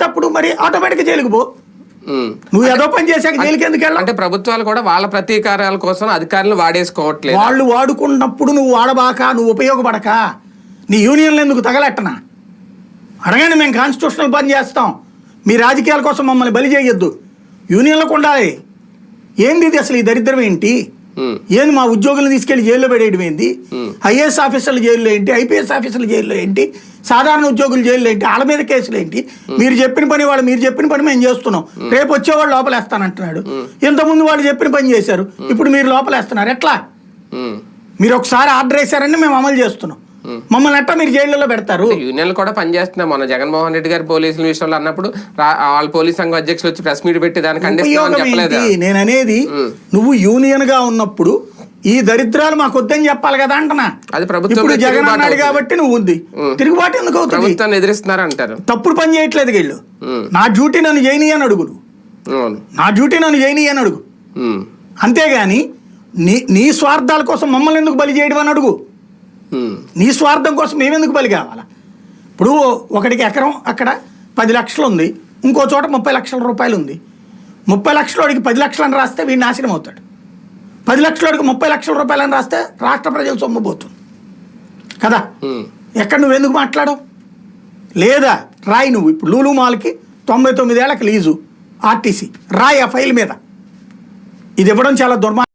తప్పుడు మరి ఆటోమేటిక్గా జైలుకు పో. నువ్వు ఏదో పని చేశాక జైలుకి ఎందుకు వెళ్ళాలి? అంటే ప్రభుత్వాలు కూడా వాళ్ళ ప్రతీకారాల కోసం అధికారులు వాడేసుకోవట్లేదు. వాళ్ళు వాడుకున్నప్పుడు నువ్వు వాడబాక, నువ్వు ఉపయోగపడక నీ యూనియన్లు ఎందుకు తగలెట్టనా? అడగండి, మేము కాన్స్టిట్యూషనల్ పని చేస్తాం, మీ రాజకీయాల కోసం మమ్మల్ని బలి చేయొద్దు. యూనియన్లకు ఉండాలి. ఏంది ఇది అసలు? ఈ దరిద్రం ఏంటి? ఏంది మా ఉద్యోగులను తీసుకెళ్లి జైల్లో పెట్టేయడం ఏంది? ఐఏఎస్ ఆఫీసర్లు జైల్లో ఏంటి? ఐపీఎస్ ఆఫీసర్లు జైల్లో ఏంటి? సాధారణ ఉద్యోగులు జైల్లో ఏంటి? వాళ్ళ మీద కేసులు ఏంటి? మీరు చెప్పిన పని మీరు చెప్పిన పని మేము చేస్తున్నాం, రేపు వచ్చేవాళ్ళు లోపలేస్తానంటున్నాడు. ఇంతకుముందు వాళ్ళు చెప్పిన పని చేశారు, ఇప్పుడు మీరు లోపలేస్తున్నారు. ఎట్లా? మీరు ఒకసారి ఆర్డర్ వేశారని మేము అమలు చేస్తున్నాం, మమ్మల్ని ఎట్లా మీరు జైల్లో పెడతారు? యూనియన్లు కూడా పనిచేస్తున్నాం. మన జగన్మోహన్ రెడ్డి గారు పోలీసుల విషయంలో అన్నప్పుడు వాళ్ళ పోలీస్ సంఘం అధ్యక్షులు వచ్చి ప్రెస్ మీట్ పెట్టి దానికి నేను అనేది, నువ్వు యూనియన్ గా ఉన్నప్పుడు ఈ దరిద్రాలు మాకు వద్దని చెప్పాలి కదా అంటున్నా. అది ప్రభుత్వం ఇప్పుడు జగన్ అన్నాడు కాబట్టి నువ్వు ఉంది, తిరుగుబాటు ఎందుకు అవుతుంది? ప్రభుత్వాన్ని ఎదిరిస్తున్నారు అంటారు. తప్పుడు పని చేయట్లేదు వీళ్ళు. నా డ్యూటీ నన్ను చేయని అని అడుగు, నా డ్యూటీ నన్ను చేయని అని అడుగు. అంతేగాని నీ స్వార్థాల కోసం మమ్మల్ని ఎందుకు బలి చేయడం అని అడుగు. నీ స్వార్థం కోసం మేమెందుకు బలి కావాలా? ఇప్పుడు ఒకటికి ఎకరం అక్కడ 10 లక్షలు ఉంది, ఇంకో చోట 30 లక్షల రూపాయలు ఉంది. 30 లక్షలోడికి 10 లక్షలని రాస్తే వీడు నాశనం అవుతాడు. 10 లక్షలోడికి 30 లక్షల రూపాయలని రాస్తే రాష్ట్ర ప్రజలు సొమ్ముపోతుంది కదా. ఎక్కడ నువ్వెందుకు మాట్లాడవు? లేదా రాయి నువ్వు. ఇప్పుడు లూలు మాల్కి 99 ఏళ్ళకి లీజు, ఆర్టీసీ రాయి ఆ ఫైల్ మీద. ఇది ఇవ్వడం చాలా దుర్మార్గం.